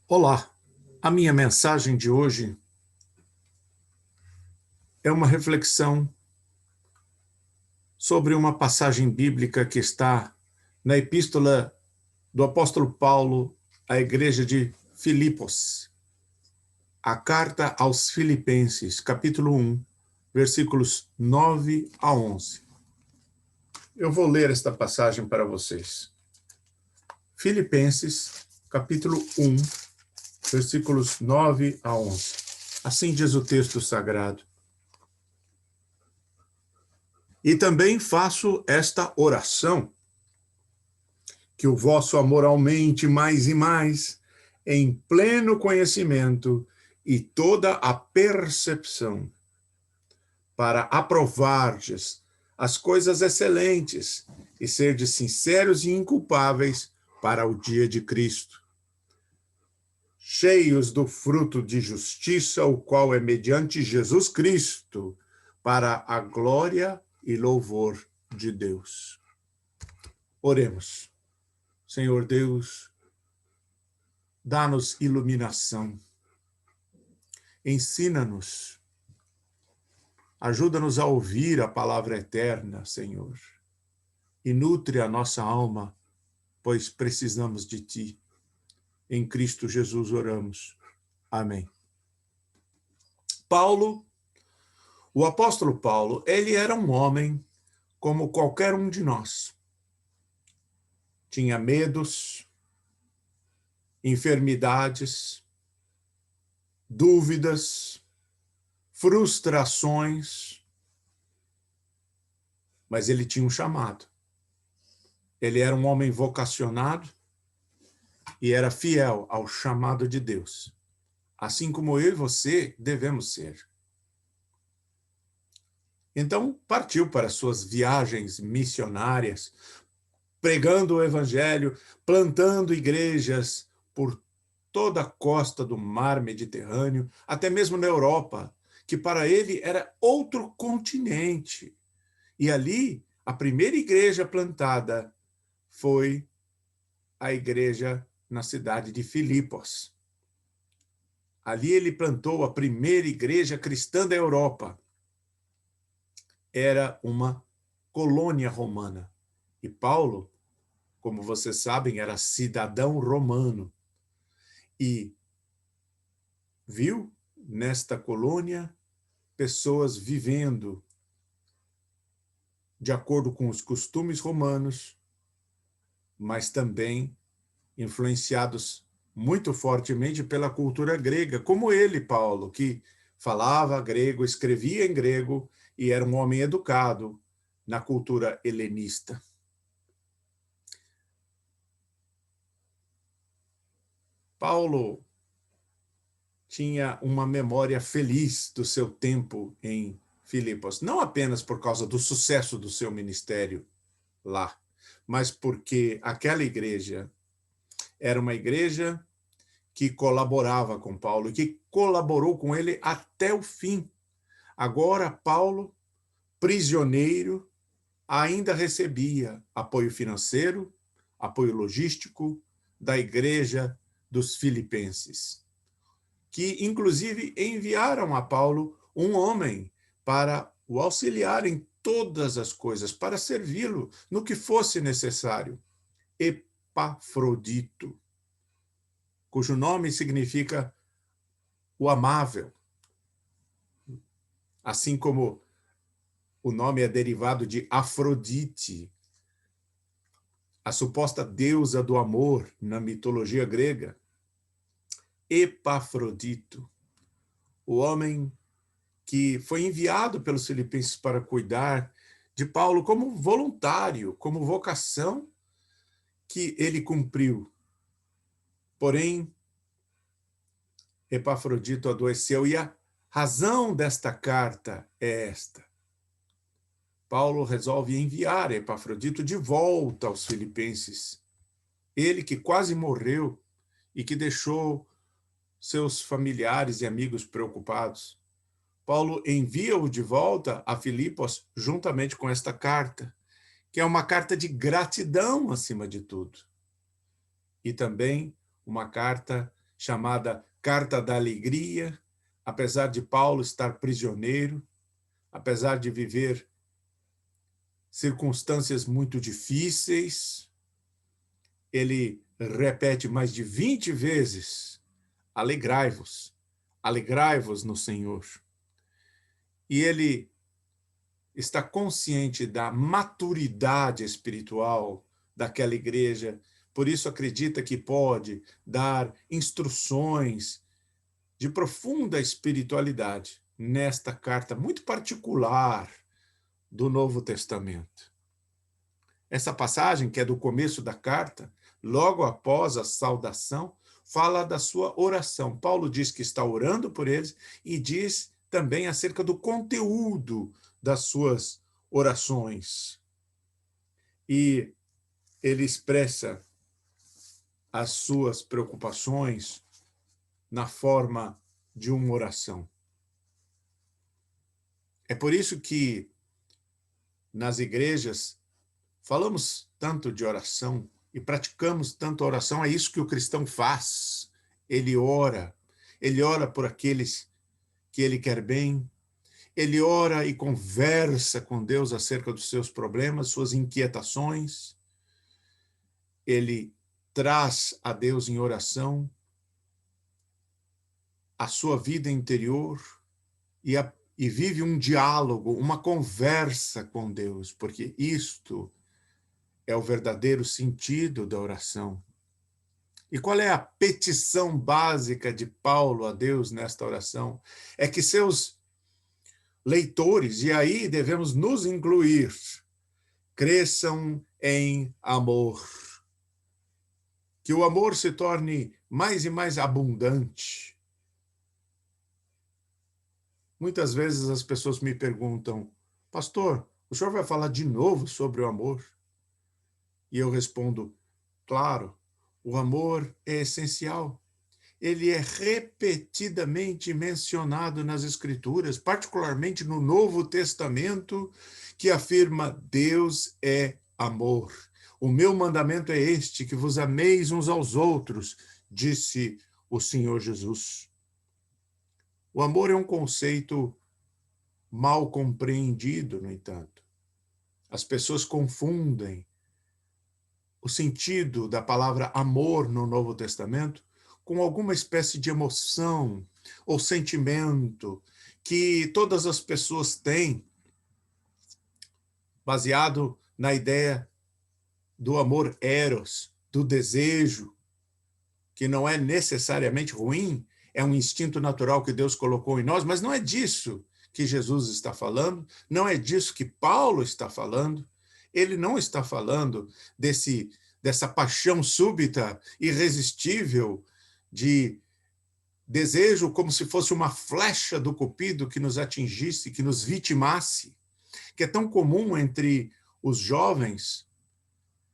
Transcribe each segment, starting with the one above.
Olá, a minha mensagem de hoje é uma reflexão sobre uma passagem bíblica que está na epístola do apóstolo Paulo à igreja de Filipos, a carta aos Filipenses, capítulo 1, versículos 9 a 11. Eu vou ler esta passagem para vocês. Filipenses, capítulo 1, versículos 9 a 11. Assim diz o texto sagrado. E também faço esta oração, que o vosso amor aumente mais e mais, em pleno conhecimento e toda a percepção, para aprovardes as coisas excelentes e serdes sinceros e inculpáveis para o dia de Cristo, cheios do fruto de justiça, o qual é mediante Jesus Cristo, para a glória e louvor de Deus. Oremos. Senhor Deus, dá-nos iluminação, ensina-nos, ajuda-nos a ouvir a palavra eterna, Senhor, e nutre a nossa alma, pois precisamos de Ti. Em Cristo Jesus oramos. Amém. Paulo, o apóstolo Paulo, ele era um homem como qualquer um de nós. Tinha medos, enfermidades, dúvidas, frustrações, mas ele tinha um chamado. Ele era um homem vocacionado e era fiel ao chamado de Deus, assim como eu e você devemos ser. Então, partiu para suas viagens missionárias, pregando o evangelho, plantando igrejas por toda a costa do mar Mediterrâneo, até mesmo na Europa, que para ele era outro continente. E ali, a primeira igreja plantada foi a igreja na cidade de Filipos. Ali ele plantou a primeira igreja cristã da Europa. Era uma colônia romana. E Paulo, como vocês sabem, era cidadão romano. E viu nesta colônia pessoas vivendo de acordo com os costumes romanos, mas também influenciados muito fortemente pela cultura grega, como ele, Paulo, que falava grego, escrevia em grego e era um homem educado na cultura helenista. Paulo tinha uma memória feliz do seu tempo em Filipos, não apenas por causa do sucesso do seu ministério lá, mas porque aquela igreja era uma igreja que colaborava com Paulo, que colaborou com ele até o fim. Agora, Paulo, prisioneiro, ainda recebia apoio financeiro, apoio logístico da igreja dos filipenses, que inclusive enviaram a Paulo um homem para o auxiliar em todas as coisas, para servi-lo no que fosse necessário. Epafrodito, cujo nome significa o amável, assim como o nome é derivado de Afrodite, a suposta deusa do amor na mitologia grega. Epafrodito, o homem que foi enviado pelos filipenses para cuidar de Paulo como voluntário, como vocação que ele cumpriu. Porém, Epafrodito adoeceu e a razão desta carta é esta. Paulo resolve enviar Epafrodito de volta aos filipenses. Ele que quase morreu e que deixou seus familiares e amigos preocupados. Paulo envia-o de volta a Filipos juntamente com esta carta, que é uma carta de gratidão acima de tudo. E também uma carta chamada Carta da Alegria, apesar de Paulo estar prisioneiro, apesar de viver circunstâncias muito difíceis, ele repete mais de 20 vezes: alegrai-vos, alegrai-vos no Senhor. E ele está consciente da maturidade espiritual daquela igreja, por isso acredita que pode dar instruções de profunda espiritualidade nesta carta muito particular do Novo Testamento. Essa passagem, que é do começo da carta, logo após a saudação, fala da sua oração. Paulo diz que está orando por eles e diz também acerca do conteúdo das suas orações. E ele expressa as suas preocupações na forma de uma oração. É por isso que nas igrejas falamos tanto de oração e praticamos tanto a oração. É isso que o cristão faz. Ele ora por aqueles que ele quer bem, ele ora e conversa com Deus acerca dos seus problemas, suas inquietações, ele traz a Deus em oração a sua vida interior e vive um diálogo, uma conversa com Deus, porque isto é o verdadeiro sentido da oração. E qual é a petição básica de Paulo a Deus nesta oração? É que seus leitores, e aí devemos nos incluir, cresçam em amor. Que o amor se torne mais e mais abundante. Muitas vezes as pessoas me perguntam: pastor, o senhor vai falar de novo sobre o amor? E eu respondo: claro, o amor é essencial. Ele é repetidamente mencionado nas Escrituras, particularmente no Novo Testamento, que afirma: Deus é amor. O meu mandamento é este, que vos ameis uns aos outros, disse o Senhor Jesus. O amor é um conceito mal compreendido, no entanto. As pessoas confundem o sentido da palavra amor no Novo Testamento com alguma espécie de emoção ou sentimento que todas as pessoas têm, baseado na ideia do amor eros, do desejo, que não é necessariamente ruim, é um instinto natural que Deus colocou em nós, mas não é disso que Jesus está falando, não é disso que Paulo está falando. Ele não está falando dessa paixão súbita, irresistível, de desejo como se fosse uma flecha do cupido que nos atingisse, que nos vitimasse, que é tão comum entre os jovens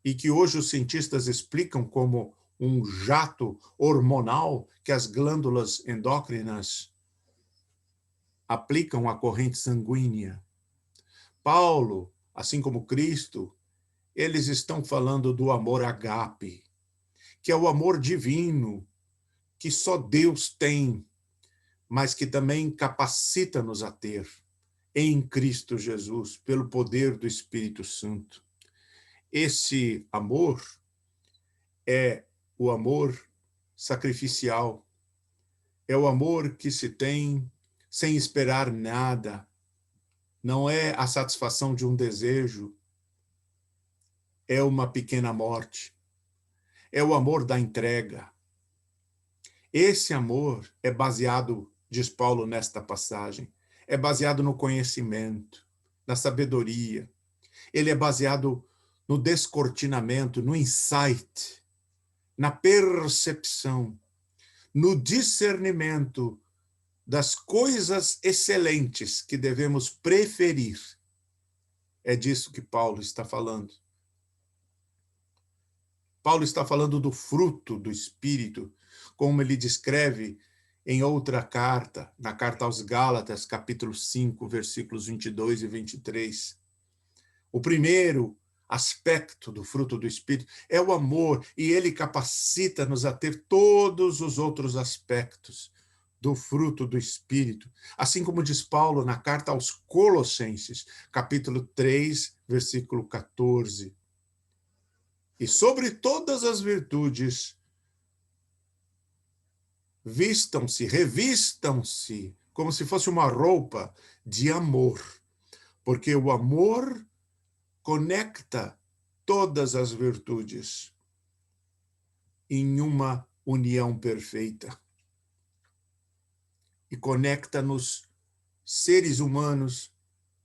e que hoje os cientistas explicam como um jato hormonal que as glândulas endócrinas aplicam à corrente sanguínea. Paulo, assim como Cristo, eles estão falando do amor ágape, que é o amor divino, que só Deus tem, mas que também capacita-nos a ter em Cristo Jesus, pelo poder do Espírito Santo. Esse amor é o amor sacrificial, é o amor que se tem sem esperar nada, não é a satisfação de um desejo, é uma pequena morte, é o amor da entrega. Esse amor é baseado, diz Paulo nesta passagem, é baseado no conhecimento, na sabedoria. Ele é baseado no descortinamento, no insight, na percepção, no discernimento das coisas excelentes que devemos preferir. É disso que Paulo está falando. Paulo está falando do fruto do Espírito, como ele descreve em outra carta, na carta aos Gálatas, capítulo 5, versículos 22 e 23. O primeiro, aspecto do fruto do Espírito é o amor, e ele capacita-nos a ter todos os outros aspectos do fruto do Espírito, assim como diz Paulo na carta aos Colossenses, capítulo 3, versículo 14. E sobre todas as virtudes, vistam-se, revistam-se, como se fosse uma roupa de amor, porque o amor conecta todas as virtudes em uma união perfeita. E conecta-nos seres humanos,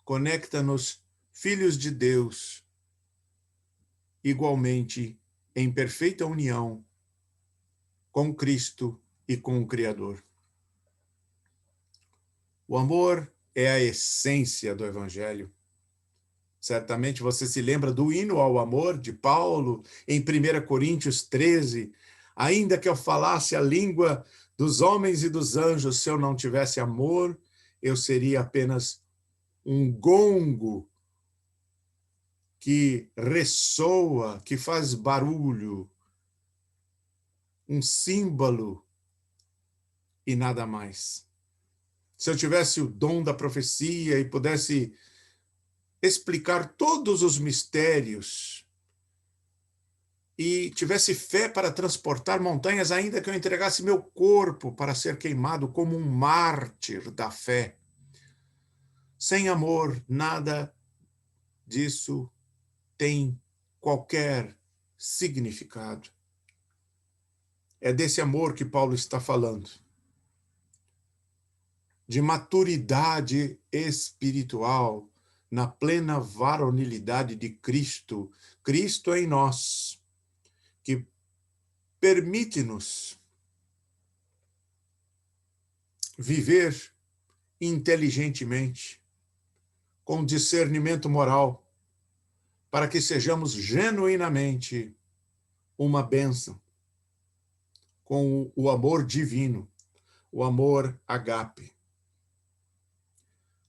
conecta-nos filhos de Deus, igualmente em perfeita união com Cristo e com o Criador. O amor é a essência do Evangelho. Certamente você se lembra do hino ao amor de Paulo em 1 Coríntios 13. Ainda que eu falasse a língua dos homens e dos anjos, se eu não tivesse amor, eu seria apenas um gongo que ressoa, que faz barulho, um símbolo e nada mais. Se eu tivesse o dom da profecia e pudesse explicar todos os mistérios e tivesse fé para transportar montanhas, ainda que eu entregasse meu corpo para ser queimado como um mártir da fé. Sem amor, nada disso tem qualquer significado. É desse amor que Paulo está falando. De maturidade espiritual, na plena varonilidade de Cristo, Cristo em nós, que permite-nos viver inteligentemente, com discernimento moral, para que sejamos genuinamente uma bênção, com o amor divino, o amor agape,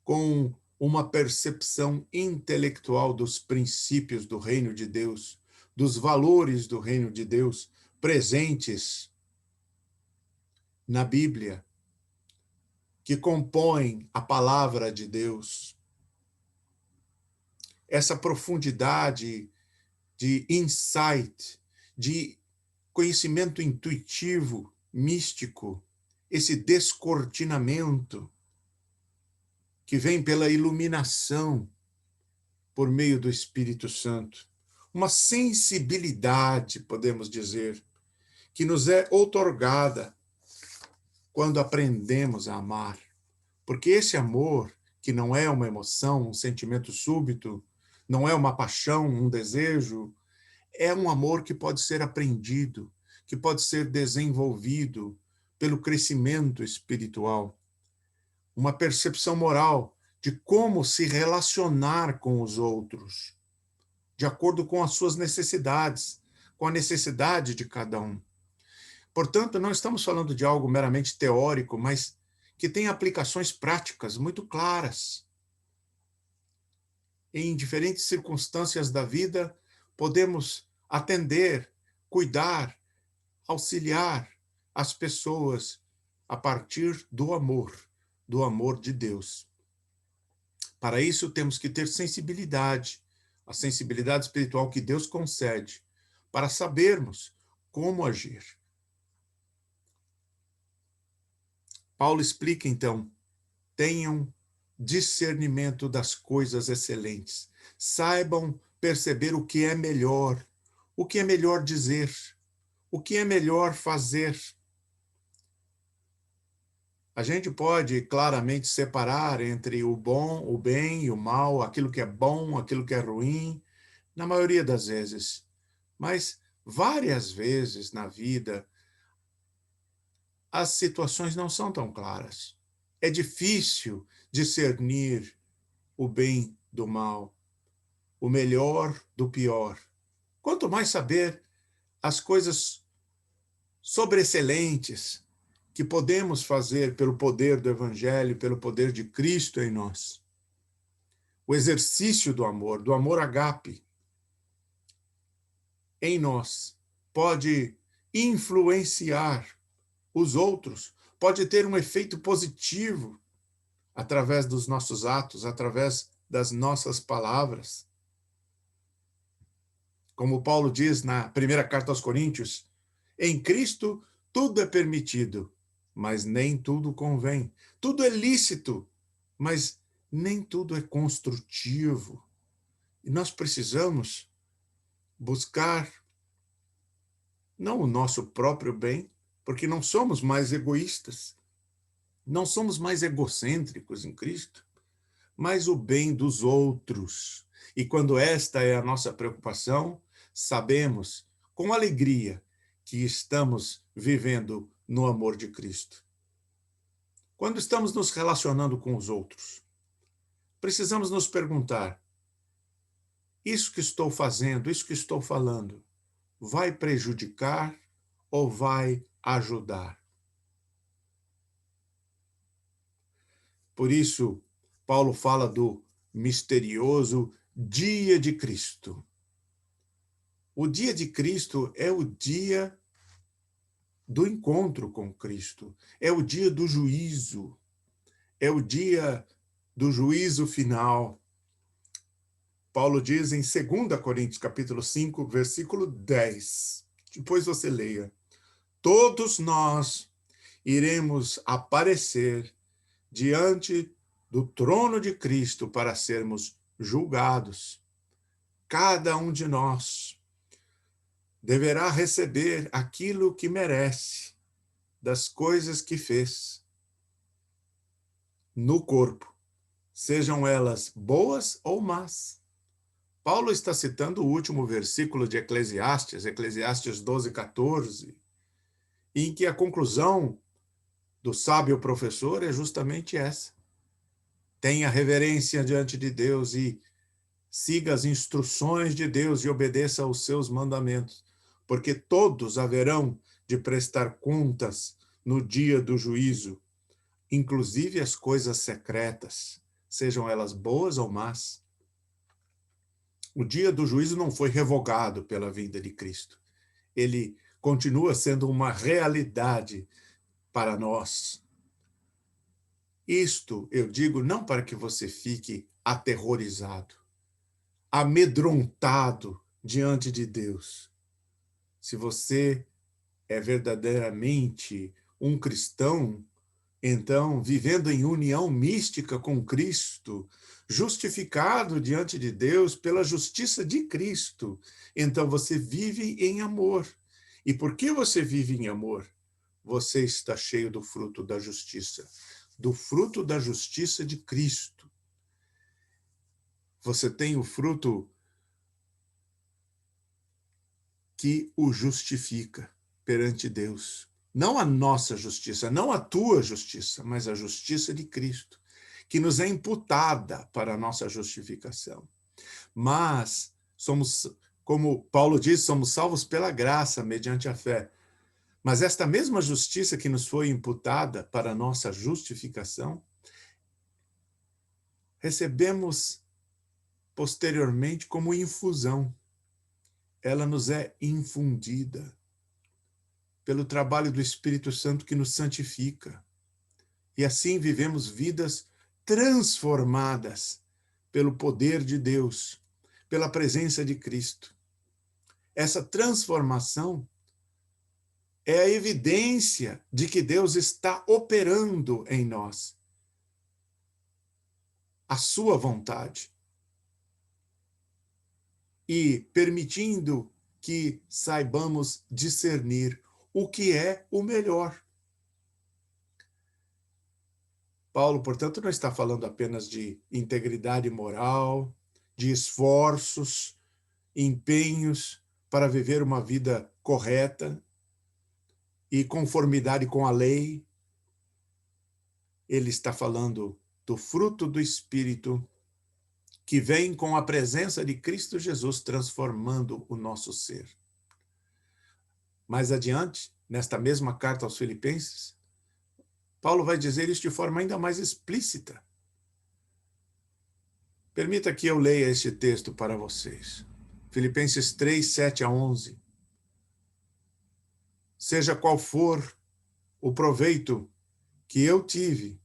com uma percepção intelectual dos princípios do reino de Deus, dos valores do reino de Deus presentes na Bíblia, que compõem a palavra de Deus. Essa profundidade de insight, de conhecimento intuitivo, místico, esse descortinamento que vem pela iluminação por meio do Espírito Santo. Uma sensibilidade, podemos dizer, que nos é outorgada quando aprendemos a amar. Porque esse amor, que não é uma emoção, um sentimento súbito, não é uma paixão, um desejo, é um amor que pode ser aprendido, que pode ser desenvolvido pelo crescimento espiritual. Uma percepção moral de como se relacionar com os outros, de acordo com as suas necessidades, com a necessidade de cada um. Portanto, não estamos falando de algo meramente teórico, mas que tem aplicações práticas muito claras. Em diferentes circunstâncias da vida, podemos atender, cuidar, auxiliar as pessoas a partir do amor de Deus. Para isso, temos que ter sensibilidade, a sensibilidade espiritual que Deus concede, para sabermos como agir. Paulo explica, então, tenham discernimento das coisas excelentes, saibam perceber o que é melhor dizer, o que é melhor fazer. A gente pode claramente separar entre o bom, o bem e o mal, aquilo que é bom, aquilo que é ruim, na maioria das vezes. Mas várias vezes na vida, as situações não são tão claras. É difícil discernir o bem do mal, o melhor do pior. Quanto mais saber as coisas sobreexcelentes que podemos fazer pelo poder do Evangelho, pelo poder de Cristo em nós. O exercício do amor agape, em nós pode influenciar os outros, pode ter um efeito positivo através dos nossos atos, através das nossas palavras. Como Paulo diz na primeira carta aos Coríntios, em Cristo tudo é permitido, mas nem tudo convém. Tudo é lícito, mas nem tudo é construtivo. E nós precisamos buscar não o nosso próprio bem, porque não somos mais egoístas, não somos mais egocêntricos em Cristo, mas o bem dos outros. E quando esta é a nossa preocupação, sabemos com alegria que estamos vivendo no amor de Cristo. Quando estamos nos relacionando com os outros, precisamos nos perguntar: isso que estou fazendo, isso que estou falando, vai prejudicar ou vai ajudar? Por isso, Paulo fala do misterioso dia de Cristo. O dia de Cristo é o dia do encontro com Cristo, é o dia do juízo, é o dia do juízo final. Paulo diz em 2 Coríntios, capítulo 5, versículo 10. Depois você leia. Todos nós iremos aparecer diante do trono de Cristo para sermos julgados. Cada um de nós deverá receber aquilo que merece das coisas que fez no corpo, sejam elas boas ou más. Paulo está citando o último versículo de Eclesiastes, Eclesiastes 12, 14, em que a conclusão do sábio professor é justamente essa. Tenha reverência diante de Deus e siga as instruções de Deus e obedeça aos seus mandamentos, porque todos haverão de prestar contas no dia do juízo, inclusive as coisas secretas, sejam elas boas ou más. O dia do juízo não foi revogado pela vinda de Cristo. Ele continua sendo uma realidade para nós. Isto eu digo não para que você fique aterrorizado, amedrontado diante de Deus. Se você é verdadeiramente um cristão, então, vivendo em união mística com Cristo, justificado diante de Deus pela justiça de Cristo, então você vive em amor. E porque você vive em amor, você está cheio do fruto da justiça, do fruto da justiça de Cristo. Você tem o fruto que o justifica perante Deus. Não a nossa justiça, não a tua justiça, mas a justiça de Cristo, que nos é imputada para a nossa justificação. Mas somos, como Paulo diz, somos salvos pela graça, mediante a fé. Mas esta mesma justiça que nos foi imputada para a nossa justificação, recebemos posteriormente como infusão. Ela nos é infundida pelo trabalho do Espírito Santo que nos santifica. E assim vivemos vidas transformadas pelo poder de Deus, pela presença de Cristo. Essa transformação é a evidência de que Deus está operando em nós a sua vontade e permitindo que saibamos discernir o que é o melhor. Paulo, portanto, não está falando apenas de integridade moral, de esforços, empenhos para viver uma vida correta e conformidade com a lei. Ele está falando do fruto do Espírito que vem com a presença de Cristo Jesus transformando o nosso ser. Mais adiante, nesta mesma carta aos Filipenses, Paulo vai dizer isso de forma ainda mais explícita. Permita que eu leia este texto para vocês. Filipenses 3, 7 a 11. Seja qual for o proveito que eu tive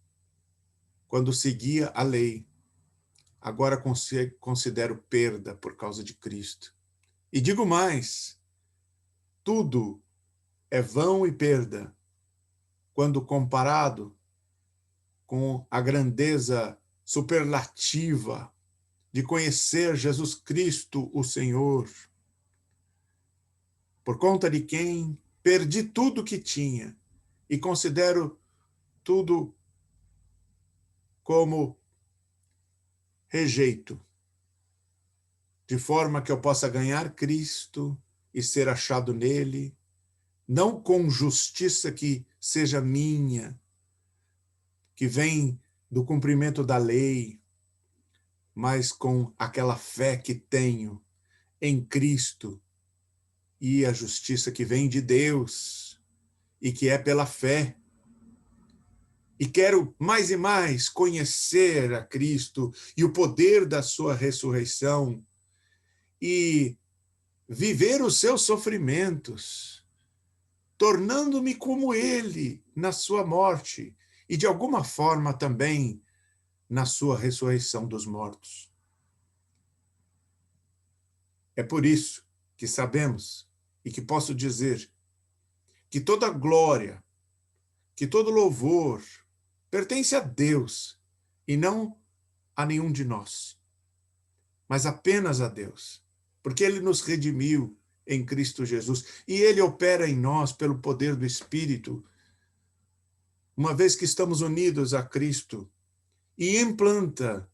quando seguia a lei, agora considero perda por causa de Cristo. E digo mais, tudo é vão e perda quando comparado com a grandeza superlativa de conhecer Jesus Cristo, o Senhor, por conta de quem perdi tudo que tinha e considero tudo como rejeito, de forma que eu possa ganhar Cristo e ser achado nele, não com justiça que seja minha, que vem do cumprimento da lei, mas com aquela fé que tenho em Cristo e a justiça que vem de Deus e que é pela fé. E quero mais e mais conhecer a Cristo e o poder da sua ressurreição e viver os seus sofrimentos, tornando-me como ele na sua morte e de alguma forma também na sua ressurreição dos mortos. É por isso que sabemos e que posso dizer que toda glória, que todo louvor pertence a Deus e não a nenhum de nós, mas apenas a Deus, porque ele nos redimiu em Cristo Jesus e ele opera em nós pelo poder do Espírito, uma vez que estamos unidos a Cristo, e implanta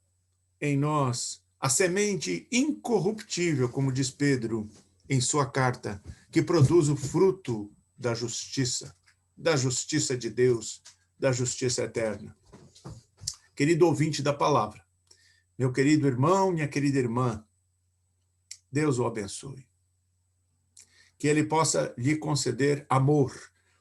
em nós a semente incorruptível, como diz Pedro em sua carta, que produz o fruto da justiça de Deus, da justiça eterna. Querido ouvinte da palavra, meu querido irmão, minha querida irmã, Deus o abençoe. Que ele possa lhe conceder amor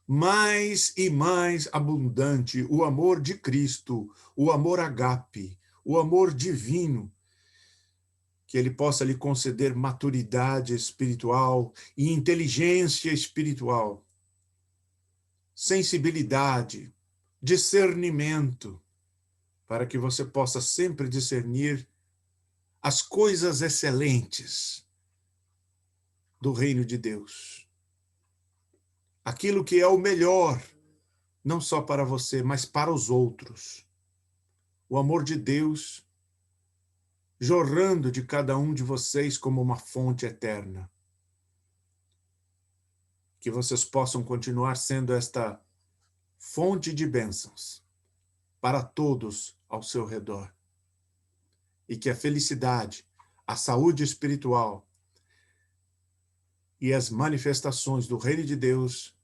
mais e mais abundante, o amor de Cristo, o amor agape, o amor divino, que ele possa lhe conceder maturidade espiritual e inteligência espiritual, sensibilidade, discernimento, para que você possa sempre discernir as coisas excelentes do reino de Deus. Aquilo que é o melhor, não só para você, mas para os outros. O amor de Deus jorrando de cada um de vocês como uma fonte eterna. Que vocês possam continuar sendo esta fonte de bênçãos para todos ao seu redor. E que a felicidade, a saúde espiritual e as manifestações do reino de Deus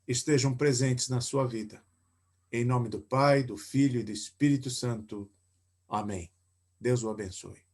estejam presentes na sua vida. Em nome do Pai, do Filho e do Espírito Santo. Amém. Deus o abençoe.